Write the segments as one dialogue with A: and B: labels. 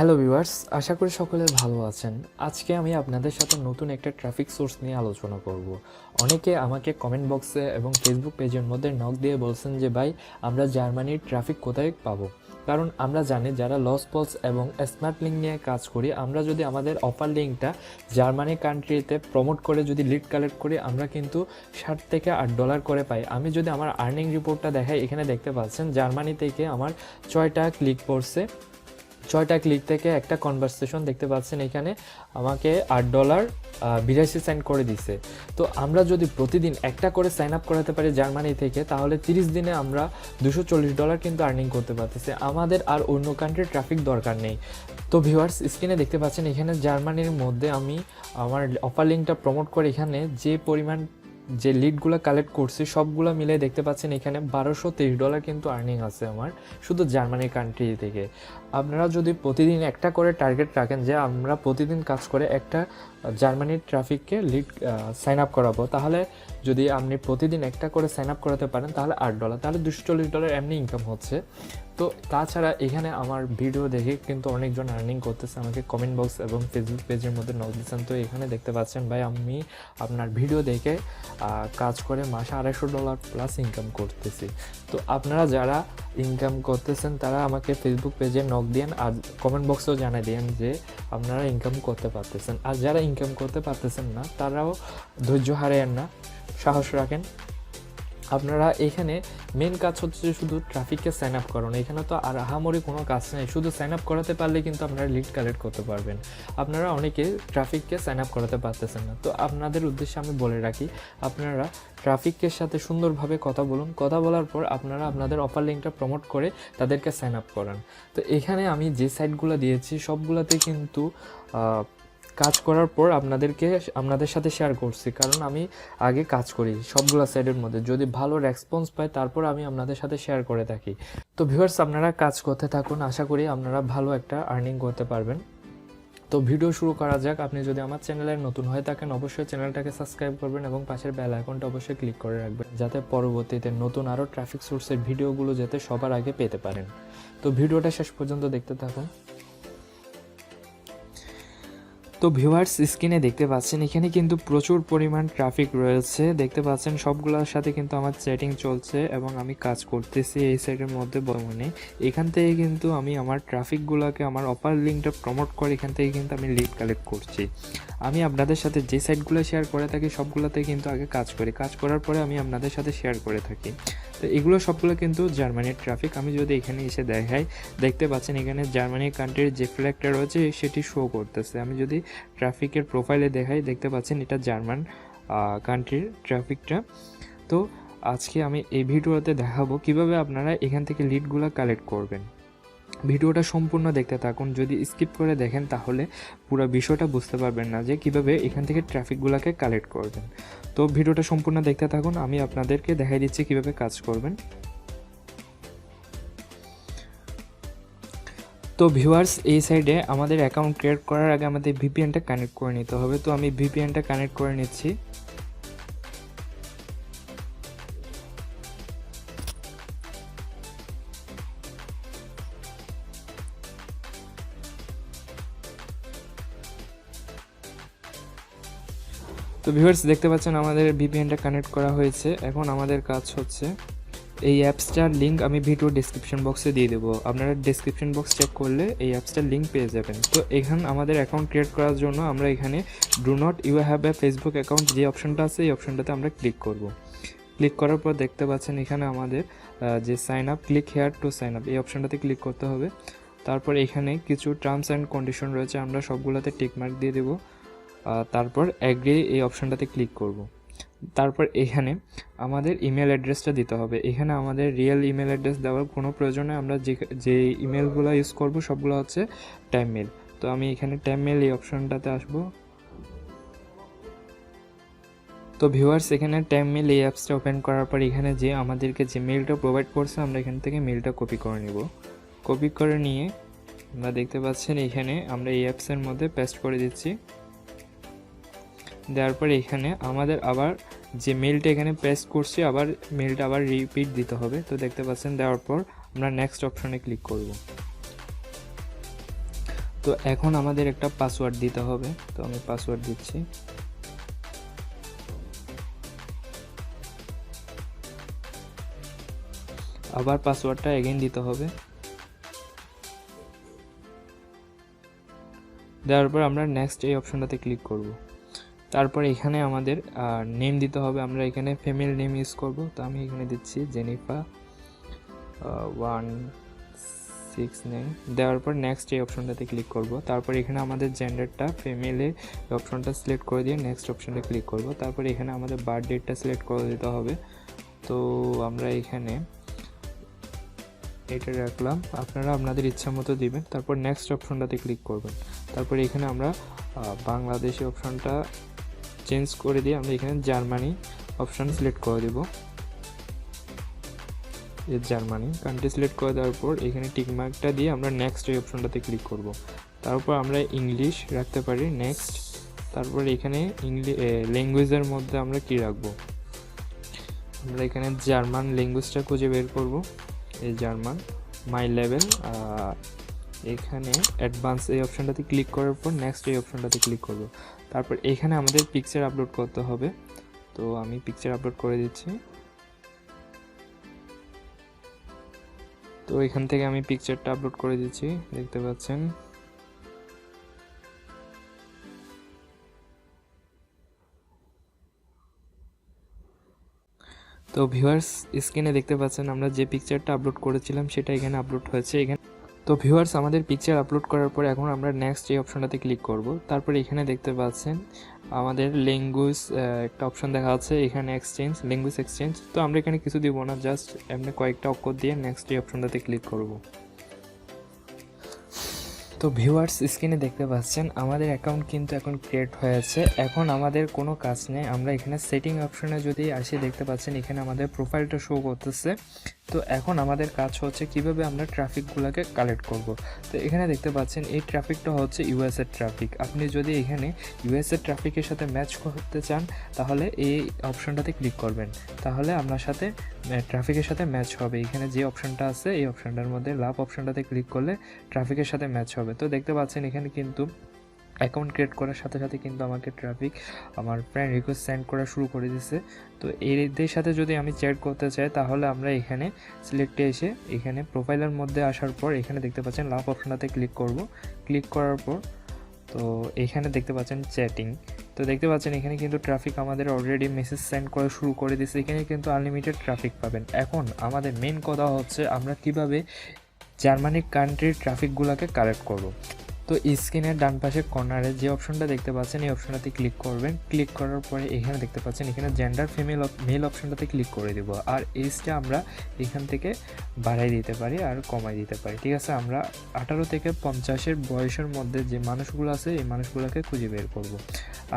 A: Hello viewers, আশা করি সকলে ভালো আছেন। আজকে আমি আপনাদের সাথে নতুন একটা ট্রাফিক সোর্স নিয়ে আলোচনা করব। অনেকে আমাকে কমেন্ট বক্সে এবং ফেসবুক পেজের মধ্যে নক দিয়ে বলছেন যে ভাই, আমরা জার্মানির ট্রাফিক কোথায় পাবো। কারণ আমরা জানি যারা লস পলস এবং স্মার্ট লিঙ্ক নিয়ে কাজ করি, আমরা যদি আমাদের অফার লিঙ্কটা জার্মানি কান্ট্রিতে প্রমোট করে যদি লিড কালেক্ট করি, আমরা কিন্তু $7 থেকে $8 করে পাই। আমি যদি আমার আর্নিং রিপোর্টটা দেখাই, এখানে দেখতে পাচ্ছেন জার্মানি থেকে আমার 6টা ক্লিক পড়ছে। 6টা ক্লিক থেকে একটা কনভারসেশন দেখতে পাচ্ছেন, এখানে আমাকে $8.82 করে দিছে। তো আমরা যদি প্রতিদিন একটা করে সাইন আপ করাতে পারি জার্মানি থেকে, তাহলে 30 দিনে আমরা $240 কিন্তু আর্নিং করতে পারতেছি। আমাদের আর অন্য কান্ট্রির ট্রাফিক দরকার নেই। তো ভিউয়ার্স, স্ক্রিনে দেখতে পাচ্ছেন এখানে জার্মানির মধ্যে আমি আমার অফার লিঙ্কটা প্রমোট করে এখানে যে পরিমাণ যে লিডগুলো কালেক্ট করছি সবগুলো মিলে দেখতে পাচ্ছেন এখানে $1223 কিন্তু আর্নিং আছে আমার শুধু জার্মানি কান্ট্রি থেকে। আপনারা যদি প্রতিদিন একটা করে টার্গেট রাখেন যে আমরা প্রতিদিন কাজ করে একটা জার্মানির ট্রাফিককে লিড সাইন আপ করাবো, তাহলে যদি আপনি প্রতিদিন একটা করে সাইন আপ করাতে পারেন তাহলে $8, তাহলে $240 এমনি ইনকাম হচ্ছে। তো তাছাড়া এখানে আমার ভিডিও দেখে কিন্তু অনেকজন আর্নিং করতেছে, আমাকে কমেন্ট বক্স এবং ফেসবুক পেজের মধ্যে নক দিচ্ছেন। তো এখানে দেখতে পাচ্ছেন ভাই, আমি আপনার ভিডিও দেখে কাজ করে মাসে $250 প্লাস ইনকাম করতেছি। তো আপনারা যারা ইনকাম করতেছেন তারা আমাকে ফেসবুক পেজে নক দিন আর কমেন্ট বক্সেও জানাই দিন যে আপনারা ইনকাম করতে পারতেছেন। আর যারা ইনকাম করতে পারতেছেন না তারাও ধৈর্য হারায়েন না, সাহস রাখেন। আপনারা এখানে মেন কাজ হচ্ছে শুধু ট্রাফিককে সাইন আপ করানো। এখানে তো আর আহামরি কোনো কাজ নেই, শুধু সাইন আপ করাতে পারলে কিন্তু আপনারা লিড কালেক্ট করতে পারবেন। আপনারা অনেকে ট্রাফিককে সাইন আপ করাতে পারতেছেন না, তো আপনাদের উদ্দেশ্যে আমি বলে রাখি, আপনারা ট্রাফিকের সাথে সুন্দরভাবে কথা বলুন। কথা বলার পর আপনারা আপনাদের অফার লিঙ্কটা প্রমোট করে তাদেরকে সাইন আপ করান। তো এখানে আমি যে সাইটগুলো দিয়েছি সবগুলোতে কিন্তু কাজ করার পর আপনাদের সাথে শেয়ার করছি, কারণ আমি আগে কাজ করি সবগুলো সাইডের মধ্যে, যদি ভালো রেসপন্স পাই তারপর আমি আপনাদের সাথে শেয়ার করে থাকি। তো ভিউয়ার্স, আপনারা কাজ করতে থাকুন, আশা করি আপনারা ভালো একটা আর্নিং করতে পারবেন। তো ভিডিও শুরু করা যাক। আপনি যদি আমার চ্যানেলে নতুন হয়ে থাকেন অবশ্যই চ্যানেলটাকে সাবস্ক্রাইব করবেন এবং পাশের বেল আইকনটা অবশ্যই ক্লিক করে রাখবেন, যাতে পরবর্তীতে নতুন আরও ট্রাফিক সোর্সের ভিডিওগুলো যাতে সবার আগে পেতে পারেন। তো ভিডিওটা শেষ পর্যন্ত দেখতে থাকুন। তো ভিউয়ার্স, স্ক্রিনে দেখতে পাচ্ছেন এখানে কিন্তু প্রচুর পরিমাণ ট্রাফিক রয়েছে। দেখতে পাচ্ছেন সবগুলোর সাথে কিন্তু আমার চ্যাটিং চলছে এবং আমি কাজ করতেছি এই সাইডের মধ্যে। বর্তমানে এখান থেকে কিন্তু আমি আমার ট্রাফিকগুলোকে আমার অফার লিঙ্কটা প্রমোট করে এখান থেকে কিন্তু আমি লিড কালেক্ট করছি। আমি আপনাদের সাথে যে সাইটগুলো শেয়ার করে থাকি সবগুলোতে কিন্তু আগে কাজ করি, কাজ করার পরে আমি আপনাদের সাথে শেয়ার করে থাকি। তো এগুলো সবগুলো কিন্তু জার্মানির ট্রাফিক। আমি যদি এখানে এসে দেখাই, দেখতে পাচ্ছেন এখানে জার্মানি কান্ট্রির যে ফ্ল্যাগটা রয়েছে সেটি শো করতেছে। আমি যদি ট্রাফিকের প্রোফাইলে দেখাই, দেখতে পাচ্ছেন এটা জার্মান কান্ট্রির ট্রাফিকটা। তো আজকে আমি এই ভিডিওতে দেখাবো কিভাবে আপনারা এখান থেকে লিডগুলো কালেক্ট করবেন। ভিডিওটা সম্পূর্ণ দেখতে থাকুন, যদি স্কিপ করে দেখেন তাহলে পুরো বিষয়টা বুঝতে পারবেন না যে কিভাবে এখান থেকে ট্রাফিকগুলোকে কালেক্ট করবেন। তো ভিডিওটা সম্পূর্ণ দেখতে থাকুন, আমি আপনাদেরকে দেখাই দিচ্ছি কিভাবে কাজ করবেন। তো ভিউয়ার্স, এই সাইডে আমাদের অ্যাকাউন্ট ক্রিয়েট করার আগে আমাদের ভিপিএনটা কানেক্ট করে নিতে হবে। তো আমি ভিপিএনটা কানেক্ট করে নিচ্ছি। তো ভিউয়ার্স, দেখতে পাচ্ছেন আমাদের ভিপিএনটা কানেক্ট করা হয়েছে। এখন আমাদের কাজ হচ্ছে এই অ্যাপসটার লিঙ্ক আমি ভিডিও ডেসক্রিপশন বক্সে দিয়ে দেবো। আপনারা ডেসক্রিপশন বক্স চেক করলে এই অ্যাপসটার লিঙ্ক পেয়ে যাবেন। তো এখানে আমাদের অ্যাকাউন্ট ক্রিয়েট করার জন্য আমরা এখানে do not you have a Facebook account যে অপশনটা আছে এই অপশনটাতে আমরা ক্লিক করব। ক্লিক করার পর দেখতে পাচ্ছেন এখানে আমাদের যে sign up, click here to sign up এই অপশনটাতে ক্লিক করতে হবে। তারপর এখানে কিছু টার্মস অ্যান্ড কন্ডিশন রয়েছে, আমরা সবগুলোতে টিকমার্ক দিয়ে দেবো। তারপর অ্যাগ্রি এই অপশনটাতে ক্লিক করব। তারপর এখানে আমাদের ইমেল অ্যাড্রেসটা দিতে হবে। এখানে আমাদের রিয়েল ইমেল অ্যাড্রেস দেওয়ার কোনো প্রয়োজনে, আমরা যে ইমেলগুলো ইউজ করব সবগুলো হচ্ছে টাইম মেল। তো আমি এখানে টাইম মেল এই অপশনটাতে আসব। তো ভিউয়ার্স, এখানে টাইম মেল এই অ্যাপসটা ওপেন করার পর এখানে যে আমাদেরকে যে মেলটা প্রোভাইড করছে আমরা এখান থেকে মেলটা কপি করে নেব। কপি করে নিয়ে আমরা দেখতে পাচ্ছেন এখানে আমরা এই অ্যাপসের মধ্যে পেস্ট করে দিচ্ছি। দেওয়ার পর এখানে আমাদের আবার যে মেলটা এখানে পেস্ট করছি আবার মেলটা আবার রিপিট দিতে হবে। তো দেখতে পাচ্ছেন দেওয়ার পর আমরা নেক্সট অপশনে ক্লিক করব। তো এখন আমাদের একটা পাসওয়ার্ড দিতে হবে, তো আমি পাসওয়ার্ড দিচ্ছি। আবার পাসওয়ার্ডটা এগেইন দিতে হবে। দেওয়ার পর আমরা নেক্সট এই অপশনটাতে ক্লিক করব। তারপর এখানে আমাদের নেম দিতে হবে। আমরা এখানে ফিমেল নেম ইউজ করব, তো আমি এখানে দিচ্ছি জেনিফা 169। দেওয়ার পর নেক্সট এই অপশনটাতে ক্লিক করব। তারপর এখানে আমাদের জেন্ডারটা ফিমেলে অপশনটা সিলেক্ট করে দিয়ে নেক্সট অপশনে ক্লিক করব। তারপর এখানে আমাদের বার্থ ডেটটা সিলেক্ট করে দিতে হবে, তো আমরা এখানে এটা রাখলাম, আপনারা আপনাদের ইচ্ছা মতো দিবেন। তারপর নেক্সট অপশনটাতে ক্লিক করবেন। তারপর এখানে আমরা বাংলাদেশি অপশনটা চেঞ্জ করে দিয়ে আমরা এখানে জার্মানি অপশন সিলেক্ট করে দেব। এই জার্মানি কান্ট্রি সিলেক্ট করে দেওয়ার পর এখানে টিকমার্কটা দিয়ে আমরা নেক্সট এই অপশনটাতে ক্লিক করব। তারপর আমরা ইংলিশ রাখতে পারি নেক্সট। তারপর এখানে ল্যাঙ্গুয়েজের মধ্যে আমরা কি রাখবো, আমরা এখানে জার্মান ল্যাঙ্গুয়েজটা খুঁজে বের করব। এই জার্মান মাই লেভেল, এখানে অ্যাডভান্স এই অপশনটাতে ক্লিক করার পর নেক্সট এই অপশনটাতে ক্লিক করব। তারপর এখানে আমাদের পিকচার আপলোড করতে হবে, তো আমি পিকচার আপলোড করে দিচ্ছি। তো এখান থেকে আমি পিকচারটা আপলোড করে দিচ্ছি, দেখতে পাচ্ছেন। তো ভিউয়ার্স স্ক্রিনে দেখতে পাচ্ছেন আমরা যে পিকচারটা আপলোড করেছিলাম সেটা এখানে আপলোড হয়েছে। এখানে তো ভিউয়ার্স আমাদের পিকচার আপলোড করার পর এখন আমরা নেক্সট এই অপশনটাতে ক্লিক করব। তারপর এখানে দেখতে পাচ্ছেন আমাদের ল্যাঙ্গুয়েজ একটা অপশন দেখা যাচ্ছে, এখানে এক্সচেঞ্জ ল্যাঙ্গুয়েজ এক্সচেঞ্জ। তো আমরা এখানে কিছু দিব না, জাস্ট এমনি কয়েকটা অক্ষর দিয়ে নেক্সট এই অপশনটাতে ক্লিক করব। তো ভিউয়ার্স স্ক্রিনে দেখতে পাচ্ছেন আমাদের অ্যাকাউন্ট কিন্তু এখন ক্রিয়েট হয়েছে। এখন আমাদের কোনো কাজ নেই, আমরা এখানে সেটিং অপশনে যদি আসি দেখতে পাচ্ছেন এখানে আমাদের প্রোফাইলটা শো করতেছে। তো এখন আমাদের কাজ হচ্ছে কিভাবে আমরা ট্রাফিকগুলোকে কালেক্ট করব। তো এখানে দেখতে পাচ্ছেন এই ট্রাফিকটা হচ্ছে ইউএসএর ট্রাফিক। আপনি যদি এখানে ইউএসএর ট্রাফিকের সাথে ম্যাচ করতে চান তাহলে এই অপশনটাতে ক্লিক করবেন, তাহলে আপনার সাথে ট্রাফিকের সাথে ম্যাচ হবে। এখানে যে অপশনটা আছে এই অপশনটার মধ্যে লাভ অপশনটাতে ক্লিক করলে ট্রাফিকের সাথে ম্যাচ হবে। তো দেখতে পাচ্ছেন এখানে কিন্তু অ্যাকাউন্ট ক্রিয়েট করার সাথে সাথে কিন্তু আমাকে ট্রাফিক আমার ফ্রেন্ড রিকোয়েস্ট সেন্ড করা শুরু করে দিয়েছে। তো এদের সাথে যদি আমি চ্যাট করতে চাই তাহলে আমরা এখানে সিলেক্টে এসে এখানে প্রোফাইলের মধ্যে আসার পর এখানে দেখতে পাচ্ছেন লাভ অপশনটাতে ক্লিক করব। ক্লিক করার পর তো এখানে দেখতে পাচ্ছেন চ্যাটিং। তো দেখতে পাচ্ছেন এখানে কিন্তু ট্রাফিক আমাদের অলরেডি মেসেজ সেন্ড করা শুরু করে দিয়েছে, এখানে কিন্তু আনলিমিটেড ট্রাফিক পাবেন। এখন আমাদের মেন কথা হচ্ছে আমরা কিভাবে জার্মানি কান্ট্রির ট্রাফিকগুলোকে কালেক্ট করব। তো স্ক্রিনের ডান পাশে কর্নারে যে অপশনটা দেখতে পাচ্ছেন এই অপশনটাতে ক্লিক করবেন। ক্লিক করার পরে এখানে দেখতে পাচ্ছেন এখানে জেন্ডার ফিমেল মেল অপশনটাতে ক্লিক করে দেব। আর এজটা আমরা এখান থেকে বাড়াই দিতে পারি আর কমাই দিতে পারি, ঠিক আছে। আমরা 18 থেকে 50-এর বয়সের মধ্যে যে মানুষগুলো আছে এই মানুষগুলোকে খুঁজে বের করব।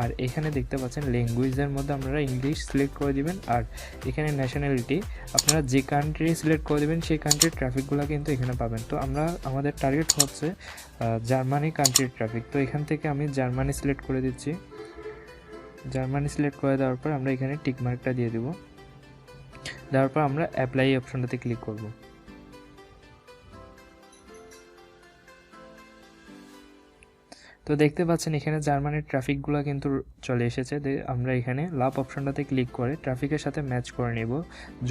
A: আর এখানে দেখতে পাচ্ছেন ল্যাঙ্গুয়েজের মধ্যে আপনারা ইংলিশ সিলেক্ট করে দিবেন। আর এখানে ন্যাশনালিটি আপনারা যে কান্ট্রি সিলেক্ট করে দেবেন সেই কান্ট্রির ট্রাফিকগুলো কিন্তু এখানে পাবেন। তো আমাদের টার্গেট হচ্ছে জার্মানি কান্ট্রির ট্রাফিক। তো এখান থেকে আমি জার্মানি সিলেক্ট করে দিচ্ছি। জার্মানি সিলেক্ট করে দেওয়ার পর আমরা এখানে টিক মার্কটা দিয়ে দেব। দেওয়ার পর আমরা অ্যাপ্লাই অপশনটাতে ক্লিক করব। তো দেখতে পাচ্ছেন এখানে জার্মানির ট্রাফিকগুলো কিন্তু চলে এসেছে। আমরা এখানে লাভ অপশনটাতে ক্লিক করে ট্রাফিকের সাথে ম্যাচ করে নেব।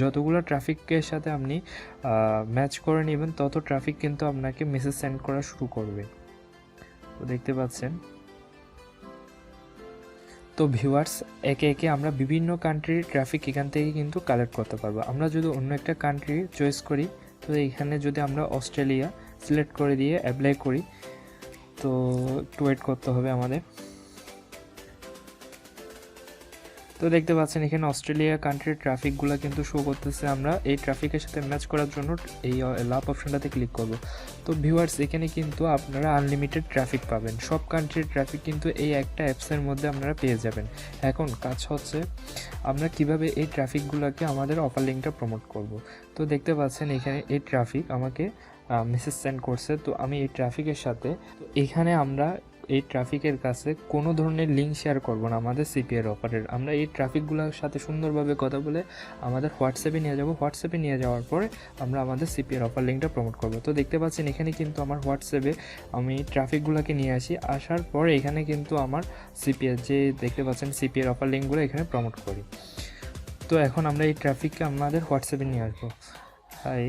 A: যতগুলো ট্রাফিকের সাথে আপনি ম্যাচ করে নেবেন তত ট্রাফিক কিন্তু আপনাকে মেসেজ সেন্ড করা শুরু করবে। তো দেখতে পাচ্ছেন। তো ভিউয়ার্স একে একে আমরা বিভিন্ন কান্ট্রির ট্রাফিক এখান থেকে কিন্তু কালেক্ট করতে পারবো। আমরা যদি অন্য একটা কান্ট্রি চয়েস করি, তো এখানে যদি আমরা অস্ট্রেলিয়া সিলেক্ট করে দিয়ে অ্যাপ্লাই করি, তো একটু ওয়েট করতে হবে আমাদের। তো দেখতে পাচ্ছেন এখানে অস্ট্রেলিয়া কান্ট্রির ট্রাফিকগুলো কিন্তু শো করতেছে। আমরা এই ট্রাফিকের সাথে ম্যাচ করার জন্য এই লাভ অপশনটাতে ক্লিক করব। তো ভিউয়ার্স এখানে কিন্তু আপনারা আনলিমিটেড ট্রাফিক পাবেন। সব কান্ট্রির ট্রাফিক কিন্তু এই একটা অ্যাপসের মধ্যে আপনারা পেয়ে যাবেন। এখন কাজ হচ্ছে আমরা কিভাবে এই ট্রাফিকগুলোকে আমাদের অফার লিঙ্কটা প্রমোট করব। তো দেখতে পাচ্ছেন এখানে এই ট্রাফিক আমাকে মেসেজ সেন্ড করছে। তো আমি এই ট্রাফিকের সাথে এখানে আমরা এই ট্রাফিকের কাছে কোনো ধরনের লিঙ্ক শেয়ার করব না আমাদের সিপিএর অফারের। আমরা এই ট্রাফিকগুলোর সাথে সুন্দরভাবে কথা বলে আমাদের হোয়াটসঅ্যাপে নিয়ে যাব। হোয়াটসঅ্যাপে নিয়ে যাওয়ার পরে আমরা আমাদের সিপিএর অফার লিঙ্কটা প্রমোট করব। তো দেখতে পাচ্ছেন এখানে কিন্তু আমার হোয়াটসঅ্যাপে আমি ট্রাফিকগুলোকে নিয়ে আসি, আসার পরে এখানে কিন্তু আমার সিপিএর যে দেখতে পাচ্ছেন সিপিএর অফার লিঙ্কগুলো এখানে প্রমোট করি। তো এখন আমরা এই ট্রাফিককে আমাদের হোয়াটসঅ্যাপে নিয়ে আসবো। হাই,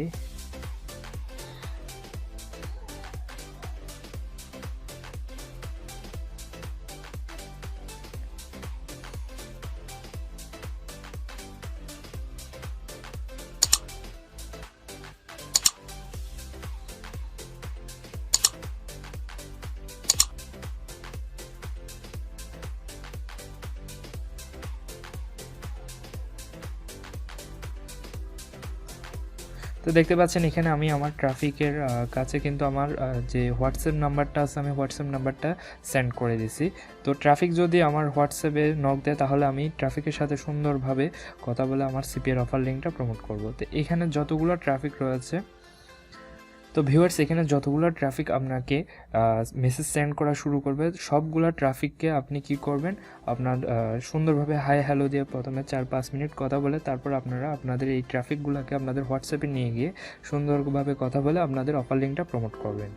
A: তো দেখতে পাচ্ছেন এখানে আমি আমার ট্রাফিকের কাছে কিন্তু আমার যে হোয়াটসঅ্যাপ নাম্বারটা আছে আমি হোয়াটসঅ্যাপ নাম্বারটা সেন্ড করে দিছি। তো ট্রাফিক যদি আমার হোয়াটসঅ্যাপে নক দেয় তাহলে আমি ট্রাফিকের সাথে সুন্দরভাবে কথা বলে আমার সিপিএর অফার লিঙ্কটা প্রমোট করব। তো এখানে যতগুলো ট্রাফিক রয়েছে, তো ভিউয়ার্স এখানে যতগুলো ট্রাফিক আপনাকে মেসেজ সেন্ড করা শুরু করবে সবগুলো ট্রাফিককে আপনি কি করবেন, আপনার সুন্দরভাবে হাই হ্যালো দিয়ে প্রথমে 4-5 মিনিট কথা বলে তারপর আপনারা আপনাদের এই ট্রাফিকগুলোকে আপনাদের হোয়াটসঅ্যাপে নিয়ে গিয়ে সুন্দরভাবে কথা বলে আপনাদের অফার লিঙ্কটা প্রমোট করবেন।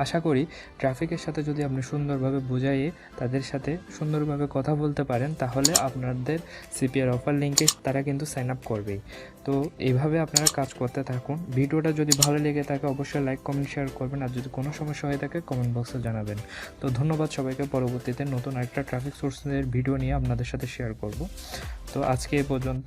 A: আশা করি ট্রাফিকের সাথে যদি আপনি সুন্দরভাবে বুঝাইয়ে তাদের সাথে সুন্দরভাবে কথা বলতে পারেন তাহলে আপনাদের সিপিআর অফার লিঙ্কে তারা কিন্তু সাইন আপ করবেই। তো এইভাবে আপনারা কাজ করতে থাকুন। ভিডিওটা যদি ভালো লেগে থাকে অবশ্যই লাইক কমেন্ট শেয়ার করবেন, আর যদি কোনো সমস্যা হয়ে থাকে কমেন্ট বক্সে জানাবেন। তো ধন্যবাদ সবাইকে। পরবর্তীতে নতুন একটা ট্রাফিক সোর্সের ভিডিও নিয়ে আপনাদের সাথে শেয়ার করব। তো আজকে এই পর্যন্ত।